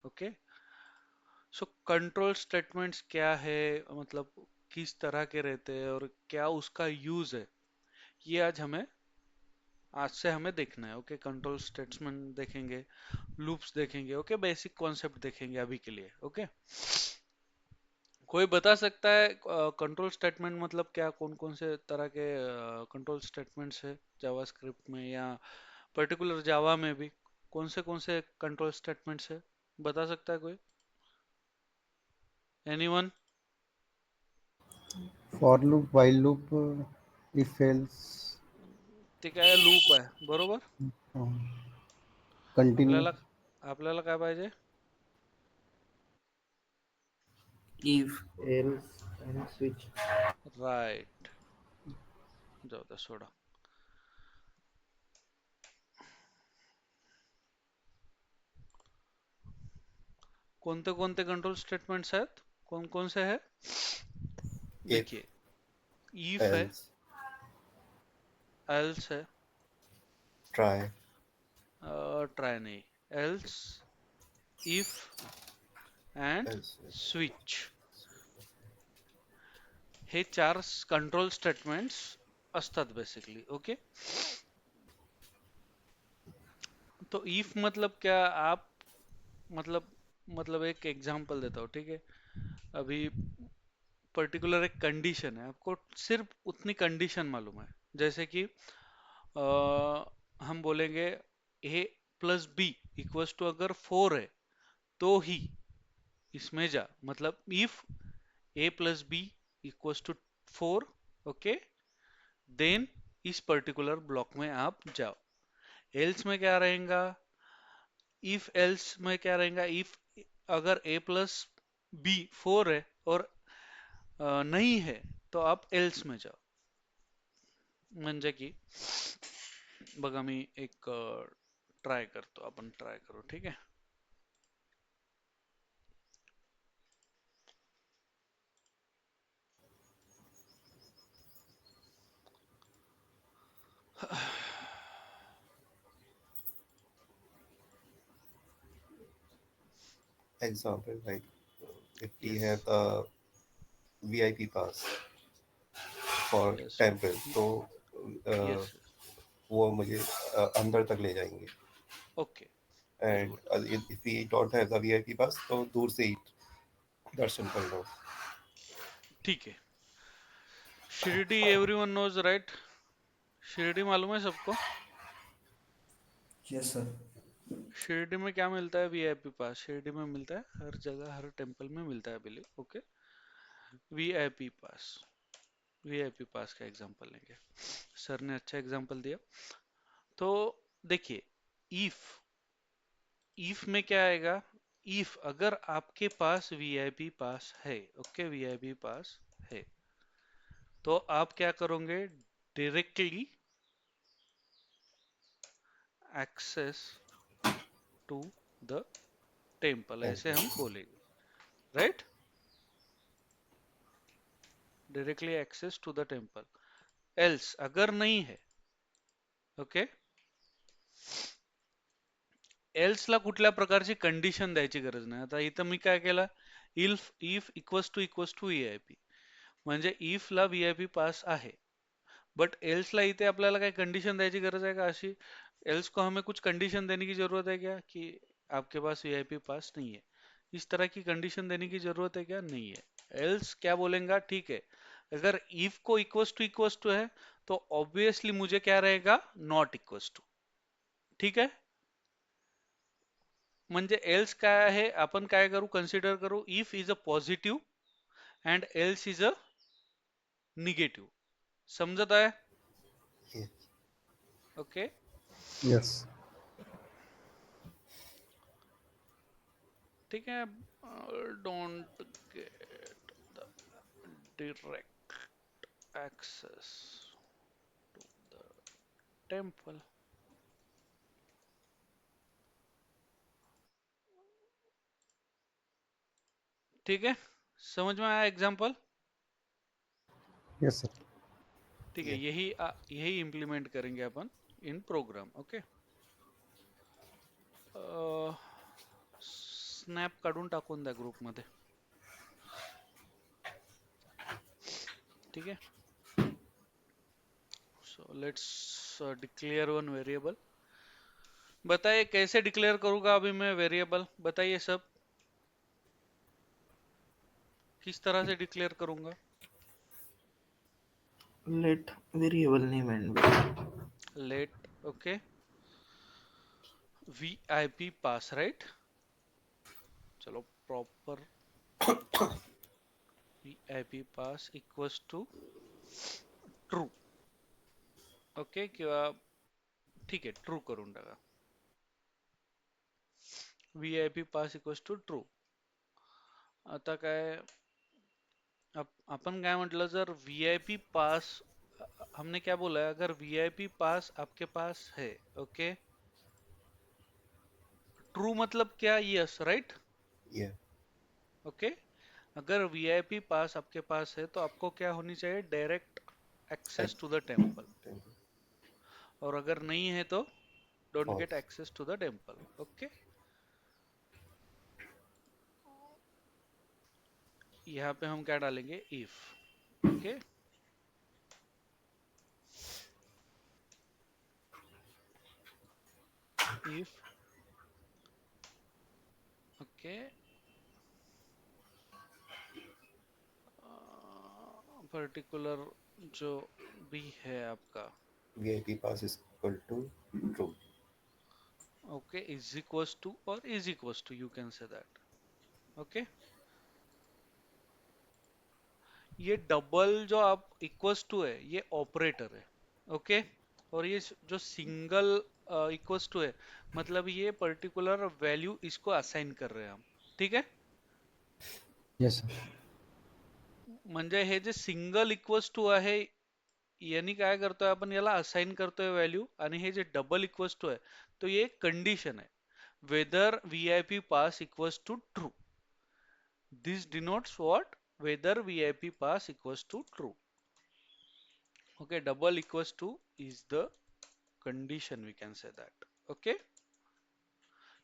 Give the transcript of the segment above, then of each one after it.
Okay. So control statements क्या है, मतलब किस तरह के रहते हैं और क्या उसका यूज है, ये आज से हमें देखना है। ओके, कंट्रोल स्टेटमेंट देखेंगे, लूप्स देखेंगे। ओके, बेसिक कॉन्सेप्ट देखेंगे अभी के लिए। ओके, कोई बता सकता है कंट्रोल स्टेटमेंट मतलब क्या, कौन कौन से तरह के कंट्रोल स्टेटमेंट्स है जावास्क्रिप्ट में या पर्टिकुलर जावा में भी? कौन से कंट्रोल स्टेटमेंट्स है, बता सकता है कोई? Anyone? For loop, while loop, if else, ते काय लूप आहे, बरोबर. कंटिन्यू. आपल्याला आपल्याला काय पाहिजे? if, else, and switch. Right. जाऊ द्या, सोडा. कोणते कोणते कंट्रोल स्टेटमेंट्स आहेत, कौन कौन से है? if, देखिए, इफ है, else, एल्स है, try, ट्राई नहीं, else, if and else. Switch, हे चार कंट्रोल स्टेटमेंट्स असतात बेसिकली. ओके, तो इफ मतलब क्या, आप मतलब एक एग्जांपल देता हूँ, ठीक है? अभी पर्टिकुलर एक कंडीशन है, आपको सिर्फ उतनी कंडीशन मालूम है, जैसे कि हम बोलेंगे A plus B equals to अगर 4 है तो ही इसमें जा, मतलब if A plus B equals to 4, okay, then इस पर्टिकुलर ब्लॉक में आप जाओ. एल्स में क्या रहेगा? इफ एल्स में क्या रहेगा? इफ अगर ए प्लस बी 4 है और नहीं है, तो आप एल्स में जाओ. म्हणजे की बघा, मी एक ट्राय करतो, आपण ट्राय करू, ठीक आहे? Example like if we yes. have the VIP pass for yes. temple, तो यस. वो मुझे अंदर तक ले जाएंगे. Okay, very and good. if we don't have the VIP pass, तो दूर से ही दर्शन कर लो. ठीक है. Shirdi everyone knows, right? Shirdi मालूम है सबको? Yes, sir. शिरडी में क्या मिलता है? वीआईपी पास. शिरडी में मिलता है, हर जगह हर टेम्पल में मिलता है, बिलीव. ओके, वीआईपी पास. वीआईपी पास का एग्जांपल लेंगे, सर ने अच्छा एग्जांपल दिया. तो देखिए, इफ इफ में क्या आएगा? इफ अगर आपके पास वीआईपी पास है, ओके, वीआईपी पास है, तो आप क्या करोगे? Directly access to the temple, ऐसे हम Temple. बोलेंगे, right? Directly access to the temple. Else अगर नहीं है, ओके, एल्स ला कुठल्या प्रकारची कंडिशन द्यायची गरज नाही. आता इथं मी काय केलं? If if equals to VIP, म्हणजे इफ ला वीआयपी पास आहे, बट एल्स ला इथे आपल्याला काही कंडीशन द्यायची गरज है क्या अशी? एल्स को हमें कुछ कंडीशन देने की जरूरत है क्या, कि आपके पास वीआईपी पास नहीं है? इस तरह की कंडीशन देने की जरूरत है क्या? नहीं है. एल्स क्या बोलेगा? ठीक है, अगर इफ को इक्वस टू है, तो ऑब्वियसली मुझे क्या रहेगा? Not equals to. ठीक है, म्हणजे एल्स काय आहे, आपण काय करू, कन्सिडर करू, if is a positive and else is a negative. समजत आहे? Yeah. ओके. यस. ठीक है. Don't get the direct access to the temple. ठीक है, समझ में आया एग्जाम्पल? Yes sir. ठीक है, Yeah. यही इंप्लीमेंट करेंगे अपन इन प्रोग्राम. ओके, स्नॅप काढून टाकून द्या ग्रुप मध्ये. ठीक है. So let's declare one variable. बताइए कैसे डिक्लेयर करूंगा अभी मैं वेरिएबल, बताइए सब किस तरह से डिक्लेयर करूंगा. Let variable name and value. Let okay VIP pass right. चलो proper VIP pass equals to true. Okay किंवा ठीक आहे ट्रू करून टाका. VIP pass equals to true. आता काय अपन काय म्हटलं, जर VIP पास हमने क्या बोला है, अगर VIP पास आपके पास है ओके. ट्रू मतलब क्या, यस राइट. Yeah. ओके. अगर VIP पास आपके पास है तो आपको क्या होनी चाहिए, direct At access to the temple. temple. और अगर नहीं है तो don't get False. Access to the temple. Okay. यहाँ पे हम क्या डालेंगे, if. Okay. If okay particular जो भी है आपका VIP pass is equal to true. Okay is equals to और is equals to, you can say that. Okay. ये डबल जो आप इक्वल्स टू है ये ऑपरेटर है. ओके. और ये जो सिंगल इक्वल्स टू है मतलब ये पर्टिकुलर वैल्यू इसको असाइन कर रहे हैं हम. ठीक है. Yes, sir. म्हणजे हे जे सिंगल इक्वल्स टू आहे यांनी काय करतोय आपण, याला असाइन करतोय व्हॅल्यू. आणि हे जे डबल इक्वल्स टू आहे तो ये कंडिशन आहे, whether VIP pass equals to true. This denotes what, whether VIP pass equals to true. Okay. Double equals to is the condition, we can say that. Okay.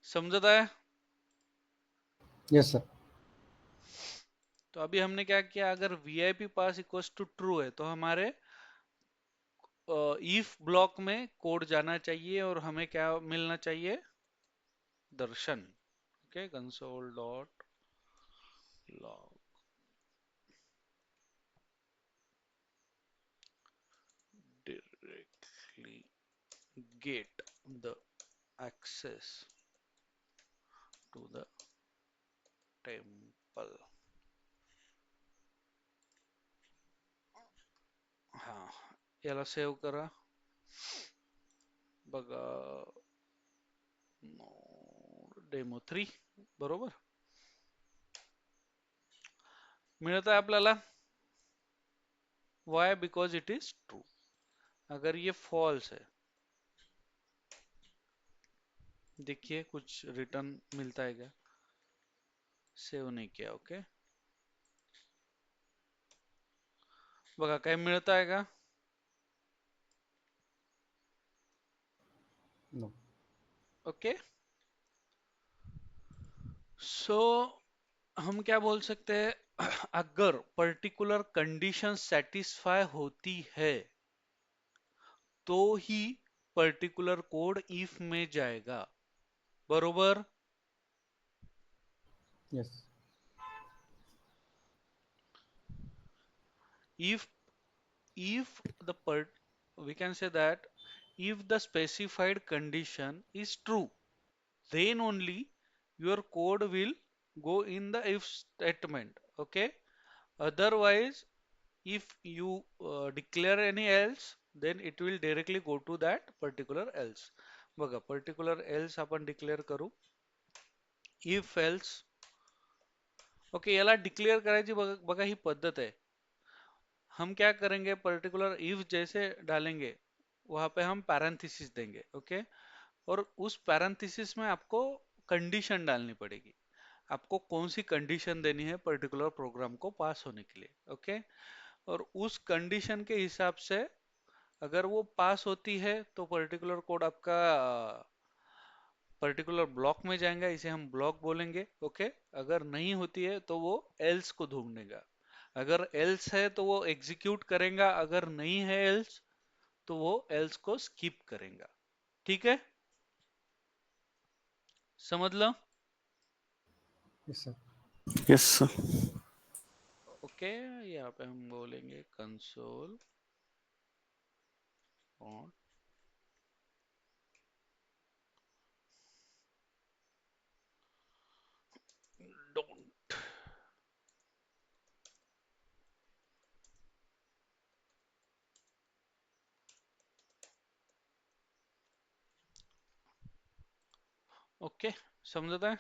समझत है. Yes, sir. तो अभी हमने क्या किया, अगर VIP pass equals to true है तो हमारे इफ ब्लॉक में कोड जाना चाहिए और हमें क्या मिलना चाहिए, Darshan. Okay. Console dot log directly get the access to the temple. हा याला सेव्ह करा. बघा डेमो 3 बरोबर मिळत आहे आपल्याला. वाय, बिकॉज इट इज ट्रू. अगर ये फॉल्स है, देखिए कुछ रिटर्न मिलता है क्या, सेव नहीं किया. ओके. बघा काय मिळत आहे का. No. ओके. सो हम क्या बोल सकते हैं, अगर पर्टिकुलर कंडीशन सेटिस्फाई होती है तो ही पर्टिकुलर कोड इफ में जाएगा. बरोबर. Yes. if if the part, we can say that if the specified condition is true, then only your code will go in the if statement. Okay. Otherwise, if you declare any else, then it will directly go to that particular else. बघा particular else आपण declare करू. If else. Okay. याला declare करायची बघा ही पद्धत आहे. हम क्या करेंगे, पर्टिकुलर इफ जैसे डालेंगे वहां पे हम पैरेंथेसिस देंगे. ओके. और उस पैरेंथेसिस में आपको कंडीशन डालनी पड़ेगी. आपको कौन सी कंडीशन देनी है पर्टिकुलर प्रोग्राम को पास होने के लिए. ओके. और उस कंडीशन के हिसाब से अगर वो पास होती है तो पर्टिकुलर कोड आपका पर्टिकुलर ब्लॉक में जाएगा, इसे हम ब्लॉक बोलेंगे। ओके, अगर नहीं होती है तो वो एल्स को ढूंढेगा। अगर एल्स है तो वो एग्जीक्यूट करेगा, अगर नहीं है एल्स तो वो एल्स को स्किप करेगा। ठीक है, समझ लो। Yes, sir. Yes, sir. Okay, यहाँ पे हम बोलेंगे कंसोल और डोंट। ओके, समजत आहे?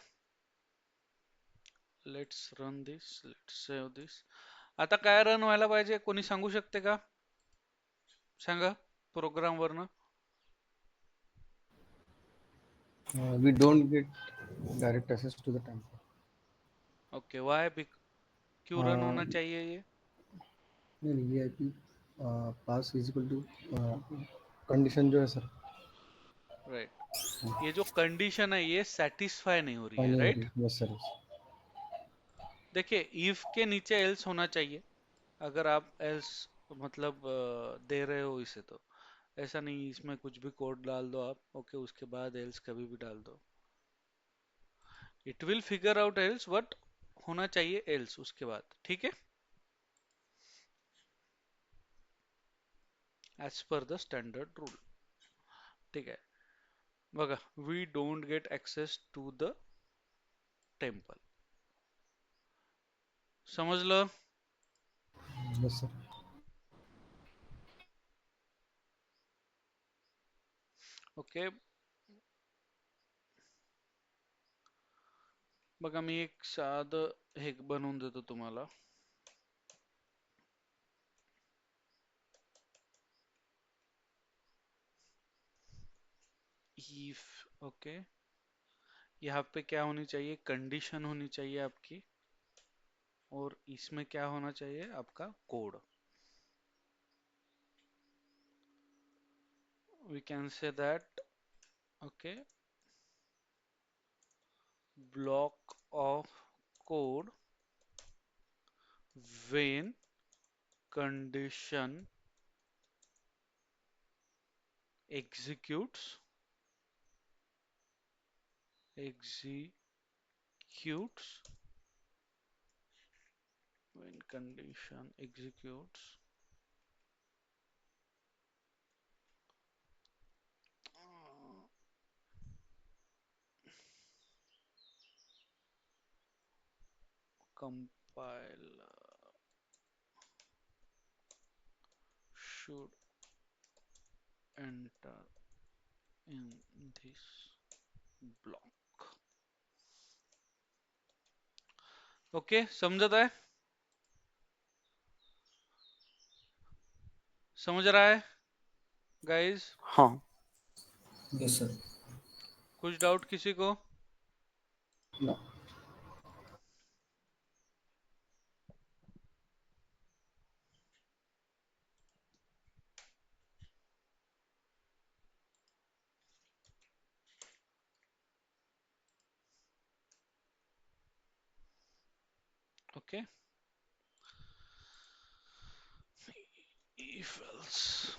Let's run this, let's save this. आता काय रन व्हायला पाहिजे, कोणी सांगू शकते का? सांगा प्रोग्राम वरनं. We don't get direct access to the temple. Okay, why, क्यों रन Uh, होना चाहिए ये? VIP pass is equal to condition जो है सर राइट, ये जो कंडीशन है ये सेटिस्फाई नहीं हो रही है, नहीं हो राइट? रही। Yes sir. देखिए, इफ के नीचे एल्स होना चाहिए, अगर आप एल्स मतलब दे रहे हो इसे, तो ऐसा नहीं इसमें कुछ भी कोड डाल दो आप। ओके, उसके बाद एल्स कभी भी डाल दो, it will figure out else, but होना चाहिए एल्स उसके बाद। ठीक है, as per the standard rule. ठीक है, बघा, we don't get access to the temple, समजलं? Yes sir. ओके, बघा मी एक साधं हे बनवून देतो तुम्हाला. इफ, ओके, यहाँ पे क्या होनी चाहिए, कंडीशन होनी चाहिए आपकी, और इसमें क्या होना चाहिए आपका code. We can say that, okay, block of code when condition executes executes when condition executes compiler should enter in this block. Okay, समझ आता है? समझ रहा है गाइस? हाँ. Yes sir. कुछ डाउट किसी को? No. Okay, if else.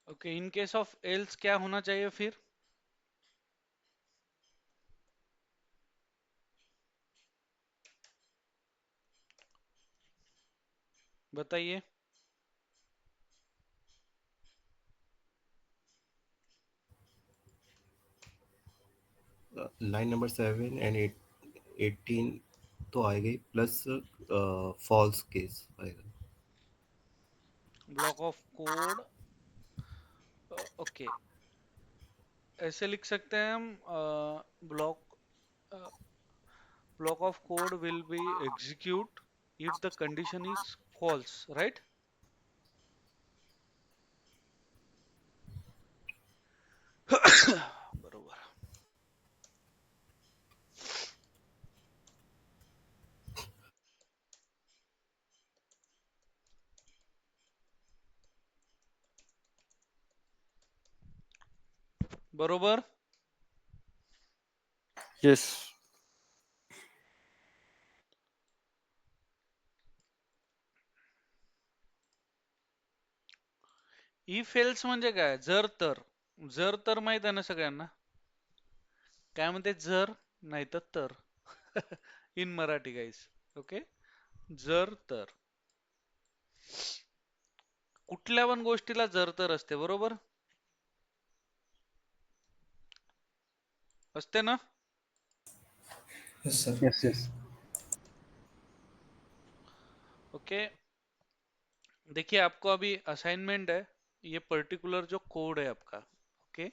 Okay, in case of else क्या होना चाहिए फिर? बताइए. लाइन नंबर 7 एंड 18 तो आएगा ही, प्लस फॉल्स केस आएगा. ब्लॉक ऑफ कोड ओके, ऐसे लिख सकते हैं हम, block block of code will be execute if the condition is false, right? बरोबर. बरोबर. Yes. इफ एल्स म्हणजे काय? जर तर माहित आहे ना सगळ्यांना? काय म्हणते? जर नाही तर इन मराठी गाईस. ओके, जर तर कुठल्या पण गोष्टीला जर तर असते, बरोबर? असते ना? Yes, sir. Yes, yes. Okay, देखिए आपको अभी असाइनमेंट है, ये पर्टिकुलर जो कोड है आपका, ओके,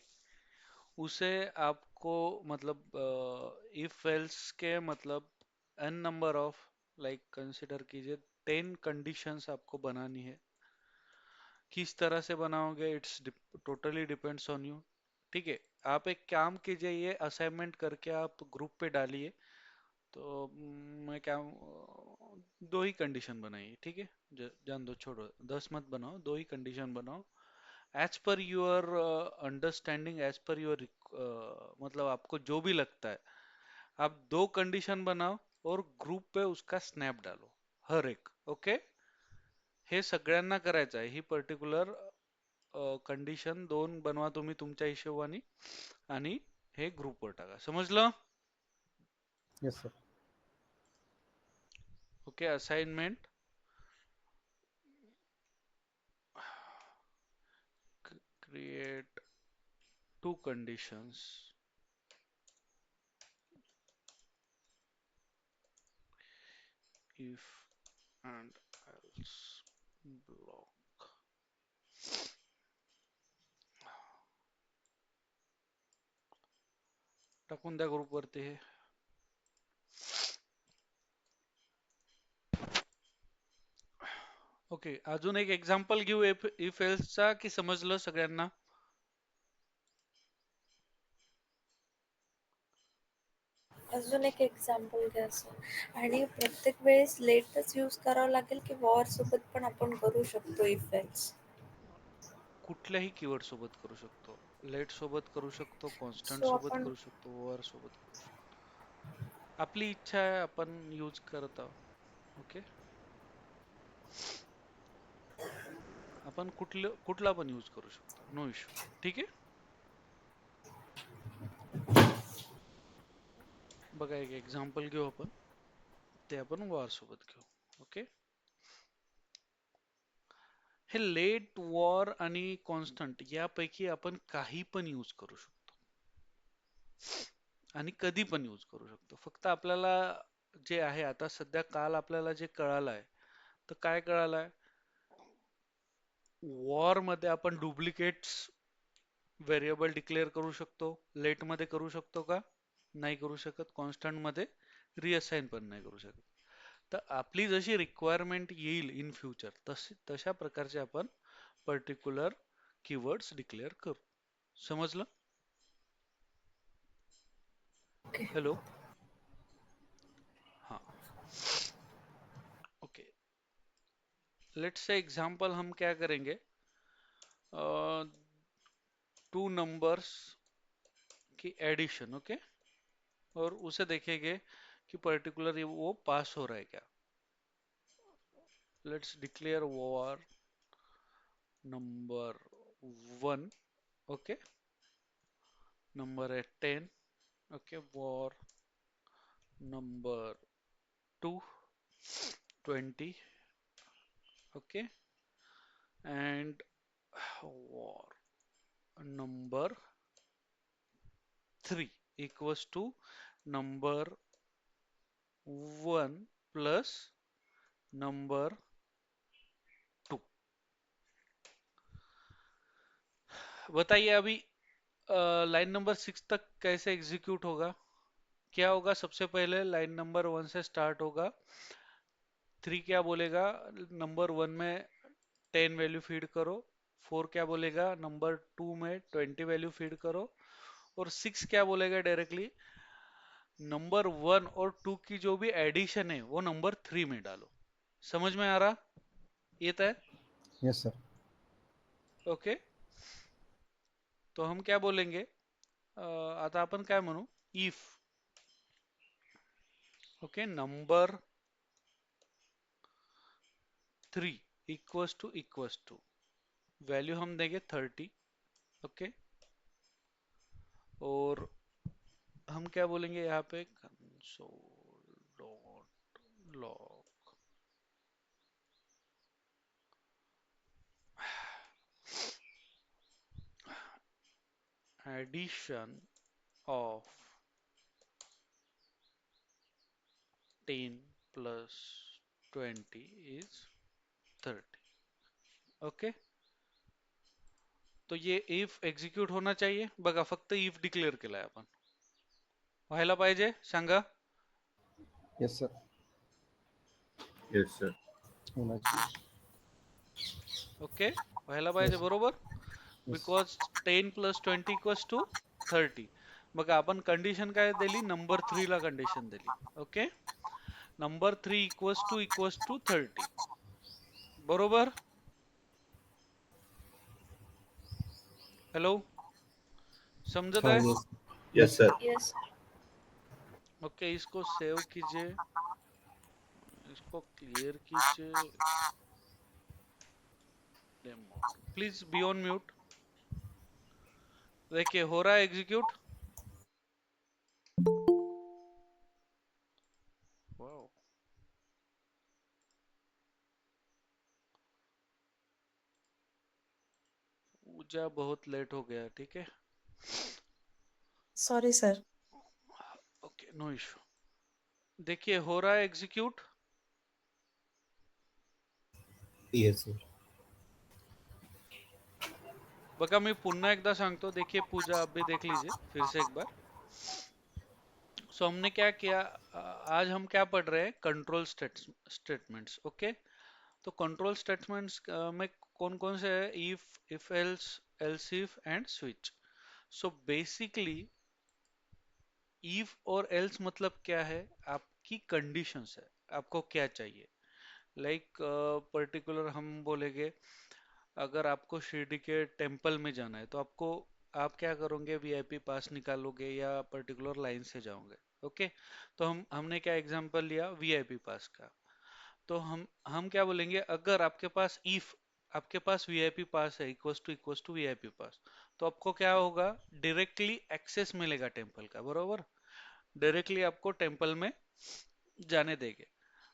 उसे आपको मतलब इफ एल्स के मतलब N number of, like consider कीजिए 10 कंडीशंस आपको बनानी है. किस तरह से बनाओगे, it's totally depends on you. ठीक है, आप एक काम कीजिए, ये असाइनमेंट करके आप ग्रुप पे डालिए. तो मैं क्या, दो ही कंडीशन बनाइए, ठीक है? जान दो, छोड़ो, 10 मत बनाओ, दो ही कंडीशन बनाओ. As per your understanding, as per your मतलब आपको जो भी लगता है, आप दो कंडीशन बनाओ और ग्रुप पे उसका स्नॅप डालो, हर एक. ओके, हे सगळ्यांना करायचं आहे. ही पर्टिक्युलर कंडिशन दोन बनवा तुम्ही तुमच्या हिशोबाने आणि हे ग्रुपवर टाका. समजलं? Yes, sir. Okay, assignment create two conditions if and else block. टाकून द्या ग्रुप वरती हे. ओके, अजून एक एक्झाम्पल घेऊ इफ एल्सचा, की समजलं सगळ्यांना? अजून एक एक्झाम्पल घ्या सर. आणि प्रत्येक वेळेस लेटच यूज करावं लागेल की वॉर सोबत पण आपण करू शकतो इफ एल्स? कुठल्याही कीवर्ड सोबत करू शकतो. लेट सोबत करू शकतो, कॉन्स्टंट सो सोबत आपण करू शकतो, ओव्हर सोबत करू शकतो. आपली इच्छा आहे, आपण यूज करत आहोत. ओके, आपण कुठला पण यूज करू शकतो, नो इश्यू. ठीक आहे, बघा एक एक्झाम्पल घेऊ आपण, ते आपण वॉर सोबत घेऊ. ओके, हे लेट, वॉर आणि कॉन्स्टंट यापैकी आपण काही पण यूज करू शकतो आणि कधी पण यूज करू शकतो. फक्त आपल्याला जे आहे आता सध्या, काल आपल्याला जे कळालं आहे, तर काय कळालं आहे? वॉर मध्ये आपण डुप्लिकेट्स व्हेरिएबल डिक्लेअर करू शकतो. लेट मध्ये करू शकतो का? नाही करू शकत. कॉन्स्टंट मध्ये रिअसाइन पण नाही करू शकत. तर आपली जशी रिक्वायरमेंट येईल इन फ्युचर, तशा प्रकारचे आपण पर्टिक्युलर कीवर्ड्स डिक्लेअर करू. समजलं? ओके. हेलो, हाँ. ओके, लेट्स से एग्जांपल हम क्या करेंगे, टू नंबर्स की एडिशन. ओके, और उसे देखेंगे कि पर्टिकुलर वो पास हो रहा है क्या. Let's declare war number 1. Okay, number है 10. Okay, war number 2 20. Okay, and war number 3 equals to number 1 plus number 2. बताइए अभी लाइन नंबर 6 तक कैसे एग्जीक्यूट होगा। क्या होगा, सबसे पहले लाइन नंबर 1 से स्टार्ट होगा। 3 क्या बोलेगा, नंबर 1 में 10 वैल्यू फीड करो। 4 क्या बोलेगा, नंबर 2 में 20 वैल्यू फीड करो। और 6 क्या बोलेगा डायरेक्टली, नंबर 1 और 2 की जो भी एडिशन है वो नंबर 3 में डालो। समझ में आ रहा ये तय? Yes, sir. ओके, तो हम क्या बोलेंगे, आता आपण काय म्हणू, if okay number 3 equals to value हम देंगे 30। ओके, और हम क्या बोलेंगे यहाँ पे, console dot log addition of 10 plus 20 is 30। Okay, तो ये इफ एक्झिक्यूट होना चाहिए बघा, फक्त इफ डिक्लेअर केलाय आपण, व्हायला पाहिजे सांगा। Yes, sir. Yes, sir. होना चाहिए. ओके, व्हायला Yes, पाहिजे sir. बरोबर, Yes. Because 10 plus 20 equals to 30। बघा आपण कंडिशन काय दिली, नंबर 3 ला कंडिशन दिली। ओके, नंबर 3 इक्वल्स टू 30 बरोबर। हेलो, समझत है? Yes. Yes, Yes, sir. Yes okay, इसको सेव कीजिए, इसको क्लियर कीजिए, demo please be on mute. देखिए हो रहा है एग्जीक्यूट। वाओ, पूजा बहुत लेट हो गया, ठीक है। Sorry sir. Okay, no issue. देखिए हो रहा है एग्जीक्यूट। Yes, sir. बघा मी पुन्हा एकदा सांगतो, देखिए पूजा आप भी देख लीजिए फिर से एक बार। सो हमने क्या किया, आज हम क्या पढ़ रहे हैं, कंट्रोल स्टेटमेंट्स। ओके, तो कंट्रोल स्टेटमेंट्स में कौन कौन से है, if else, else if and switch. So basically if और एल्स मतलब क्या है, आपकी कंडीशंस है, आपको क्या चाहिए। लाइक पर्टिकुलर हम बोलेंगे, अगर आपको शिरडी के टेम्पल में जाना है तो आपको, आप क्या करोगे, वीआईपी पास निकालोगे या पर्टिकुलर लाइन से जाओगे। ओके, तो हमने क्या एग्जांपल लिया वीआईपी पास का। तो हम क्या बोलेंगे, अगर आपके पास इफ आपके पास वीआईपी पास है इक्वस टू वीआईपी पास, तो आपको क्या होगा, डायरेक्टली एक्सेस मिलेगा टेम्पल का, बरोबर। डायरेक्टली आपको टेम्पल में जाने देंगे।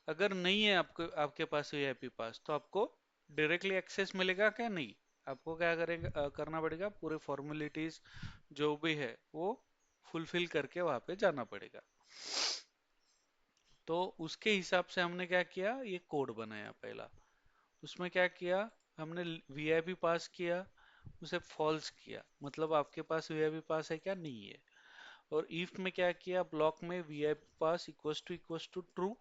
अगर नहीं है आपको, आपके पास वीआईपी पास, तो आपको डायरेक्टली एक्सेस मिलेगा क्या, नहीं। आपको क्या करेंगे, करना पड़ेगा, पूरे फॉर्मेलिटीज जो भी है वो फुलफिल करके वहां पे जाना पड़ेगा। तो उसके हिसाब से हमने क्या किया, ये कोड बनाया पहला। उसमें क्या किया, हमने वीआईपी पास किया, उसे फॉल्स किया, मतलब आपके पास वीआईपी पास है क्या, नहीं है। और इफ में क्या किया, ब्लॉक में VIP pass equals to true.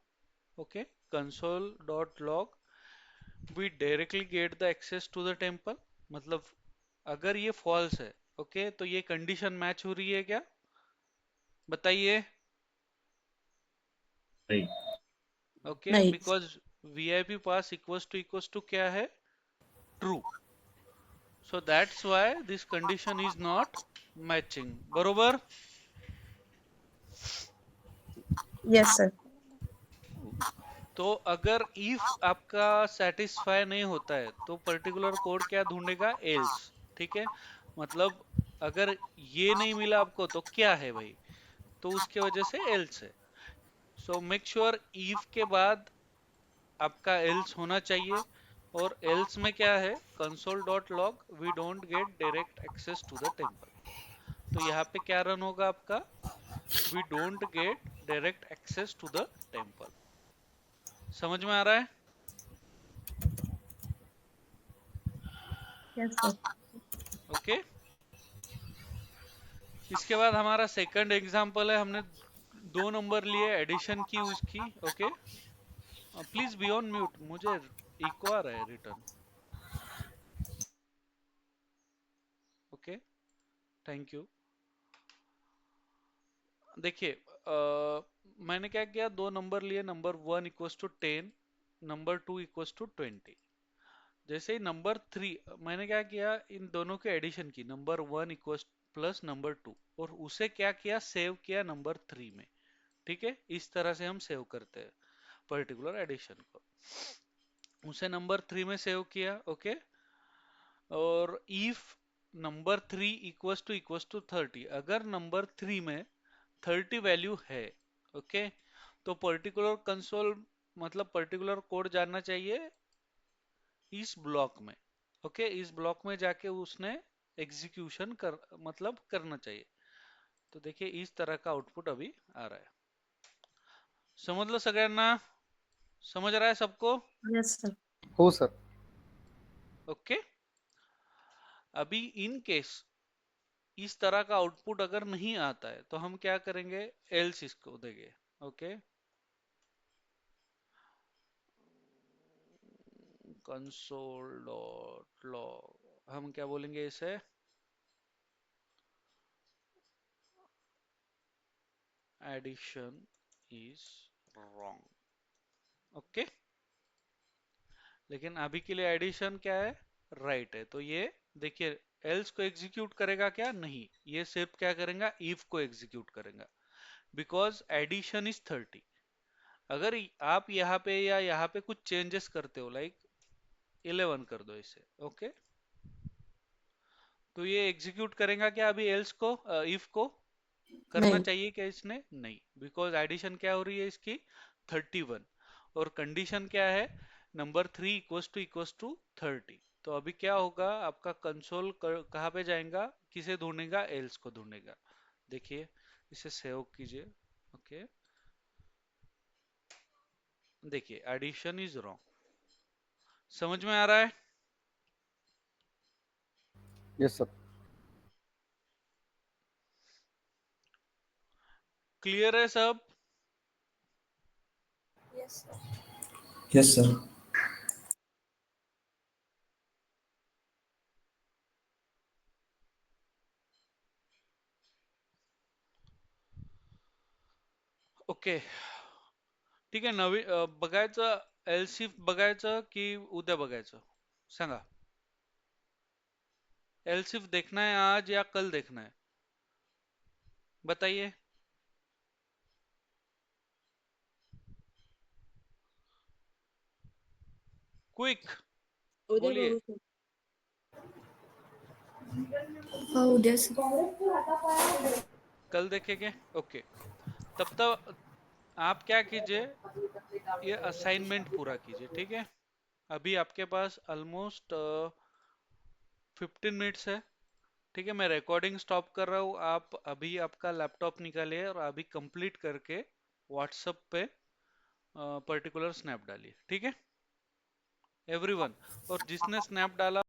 Okay, console dot log we directly get the access to the temple, मतलब अगर ये फॉल्स है, ओके, तो ये कंडीशन मैच हो रही है क्या, बताइए। नहीं. ओके, नहीं। Because VIP pass equals to क्या है, true. So that's why this condition is not matching, बरोबर। Yes sir. तो अगर इफ आपका सेटिस्फाई नहीं होता है तो पर्टिकुलर कोड क्या ढूंढेगा, एल्स। ठीक है, मतलब अगर ये नहीं मिला आपको तो क्या है भाई, तो उसके वजह से एल्स है। सो मेक श्योर इफ के बाद आपका एल्स होना चाहिए। और एल्स में क्या है, console dot log we don't get direct access to the temple. तो यहाँ पे क्या रन होगा आपका, we don't get direct access to the temple. समझ में आ रहा है? Yes sir. ओके, इसके बाद हमारा सेकंड एग्जांपल है, हमने 2 नंबर लिए, एडिशन की उसकी। Okay, please be on mute, मुझे इको आ रहा है रिटर्न। Okay, thank you. देखिए, मैंने क्या किया, 2 नंबर लिए, number 1 equals to 10, number 2 equals to 20। जैसे ही नंबर 3, मैंने क्या किया, इन दोनों के एडिशन की, नंबर 1 इक्वस प्लस नंबर 2, और उसे क्या किया, सेव किया नंबर 3 में। ठीक है, इस तरह से हम सेव करते हैं पर्टिकुलर एडिशन को। उसे नंबर 3 में सेव किया। ओके, और इफ नंबर 3 इक्वस टू 30, अगर नंबर 3 में 30 वैल्यू है, ओके, तो पर्टिकुलर कंसोल मतलब पर्टिकुलर कोड जानना चाहिए इस ब्लॉक में। ओके, इस ब्लॉक में जाके उसने एग्जीक्यूशन मतलब करना चाहिए। तो देखिए, इस तरह का आउटपुट अभी आ रहा है। समझ लो सगळ्यांना, समझ रहा है सबको? Yes, sir. हो सर। ओके, अभी इन केस इस तरह का आउटपुट अगर नहीं आता है तो हम क्या करेंगे, एल्स इसको देंगे। ओके, कंसोल डॉट लॉग, हम क्या बोलेंगे इसे, एडिशन इज रॉन्ग। ओके, लेकिन अभी के लिए एडिशन क्या है, राइट है। तो ये देखिए, एल्स को एग्जीक्यूट करेगा क्या, नहीं, ये सिर्फ क्या करेगा, इफ को एग्जीक्यूट करेगा, बिकॉज एडिशन इज 30। अगर आप यहाँ पे या यहाँ पे कुछ चेंजेस करते हो, लाइक 11 कर दो इसे। ओके, तो ये एग्जीक्यूट करेगा क्या अभी एल्स को, इफ को करना नहीं. चाहिए क्या इसने, नहीं, बिकॉज एडिशन क्या हो रही है इसकी, 31, और कंडीशन क्या है, नंबर 3 इक्वस टू 30। तो अभी क्या होगा, आपका कंसोल कहाँ पे जाएगा, किसे ढूंढेगा, एल्स को ढूंढेगा। देखिए, इसे सेव कीजिए। ओके, देखिए, एडिशन इज रॉन्ग। समझ में आ रहा है? Yes sir. क्लियर है सब? Yes sir. Yes, sir. Okay, ठीक आहे, नवीन बघायचं, एलसी बघायचं की उद्या बघायचं, सांगा। एलसीफ देखना है आज या कल देखना है, बताइए। क्विक उद्या बोलिए। बघू sir. उद्या सर। कल देखेंगे। ओके, तब तक आप क्या कीजिए, ये असाइनमेंट पूरा कीजिए। ठीक है, अभी आपके पास ऑलमोस्ट 15 मिनट्स है। ठीक है, मैं रिकॉर्डिंग स्टॉप कर रहा हूँ, आप अभी आपका लैपटॉप निकालिए और अभी कंप्लीट करके व्हाट्सएप पे पर्टिकुलर स्नैप डालिए। ठीक है एवरीवन, और जिसने स्नैप डाला